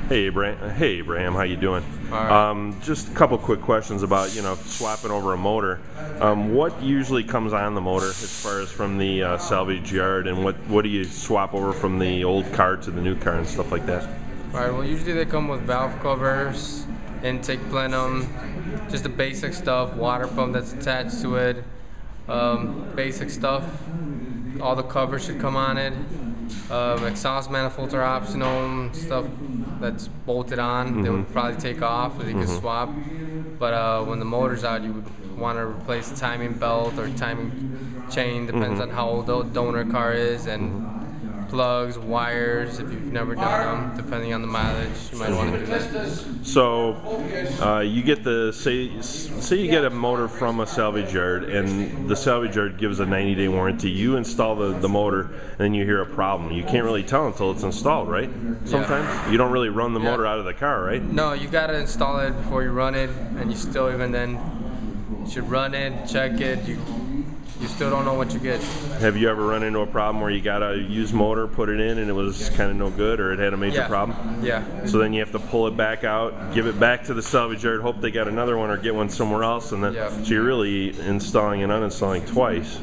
Hey Abraham, how you doing? All right. Just a couple quick questions about swapping over a motor. What usually comes on the motor as far as from the salvage yard, and what do you swap over from the old car to the new car and stuff like that? All right. Well, usually they come with valve covers, intake plenum, just the basic stuff, water pump that's attached to it, basic stuff. All the covers should come on it. Exhaust manifolds are optional, stuff that's bolted on. They would probably take off, or they could swap. But when the motor's out, you would want to replace the timing belt or timing chain, depends on how old the donor car is, and plugs, wires, if you've never done them, depending on the mileage, you might want to do that. So you get say you get a motor from a salvage yard, and the salvage yard gives a 90-day warranty. You install the motor, and then you hear a problem. You can't really tell until it's installed, right? Sometimes you don't really run the motor out of the car, right? No, you got to install it before you run it, and you still even then should run it, check it. You still don't know what you get. Have you ever run into a problem where you got a used motor, put it in, and it was kind of no good, or it had a major problem? Yeah. So then you have to pull it back out, give it back to the salvage yard, hope they got another one or get one somewhere else, and then so you're really installing and uninstalling twice.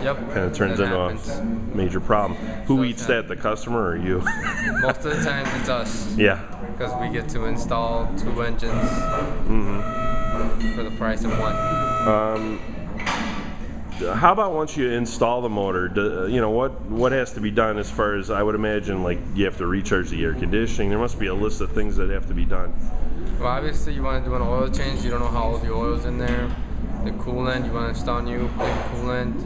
Yep. Kind of turns into a major problem. Who eats that, the customer or you? Most of the time it's us. Yeah. Because we get to install 2 engines for the price of one. How about once you install the motor, what has to be done as far as, I would imagine, like you have to recharge the air conditioning. There must be a list of things that have to be done. Well, obviously you want to do an oil change. You don't know how old the oil's in there. The coolant, you want to install new coolant.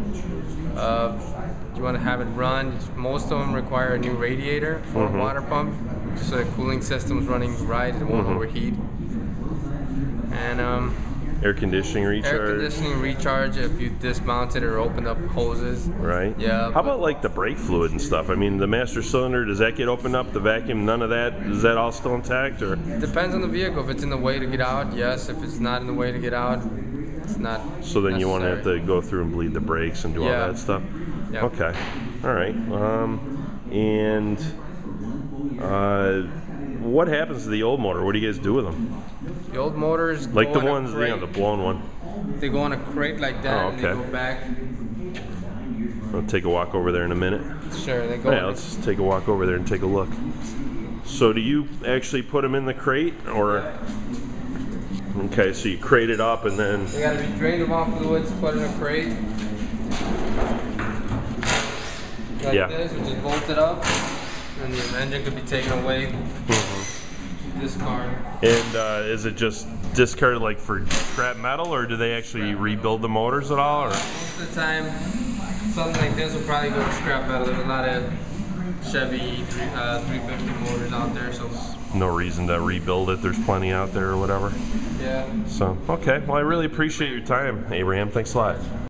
You want to have it run. Most of them require a new radiator or a water pump, just so the cooling system's running right, it won't overheat. And air conditioning recharge. Air conditioning recharge if you dismounted or opened up hoses. Right. Yeah. How about like the brake fluid and stuff? I mean, the master cylinder, does that get opened up? The vacuum, none of that? Is that all still intact, or? Depends on the vehicle. If it's in the way to get out, yes. If it's not in the way to get out, it's not. So then necessary. You won't have to go through and bleed the brakes and do all that stuff. Yeah. Okay. All right. What happens to the old motor? What do you guys do with them? The old motors, like the ones, the blown one. They go on a crate like that, and they go back. I'll take a walk over there in a minute. Sure, they go. Yeah, let's take a walk over there and take a look. So do you actually put them in the crate, or? Yeah. Okay, so you crate it up and then. They got to be drained of all fluids, put in a crate. Like this, which is bolted up, and the engine could be taken away. Discard. And is it just discarded like for scrap metal, or do they actually rebuild the motors at all? Or? Most of the time, something like this will probably go to scrap metal. There's a lot of Chevy 350 motors out there, so no reason to rebuild it. There's plenty out there or whatever. Yeah. So okay, well I really appreciate your time, Abraham. Thanks a lot.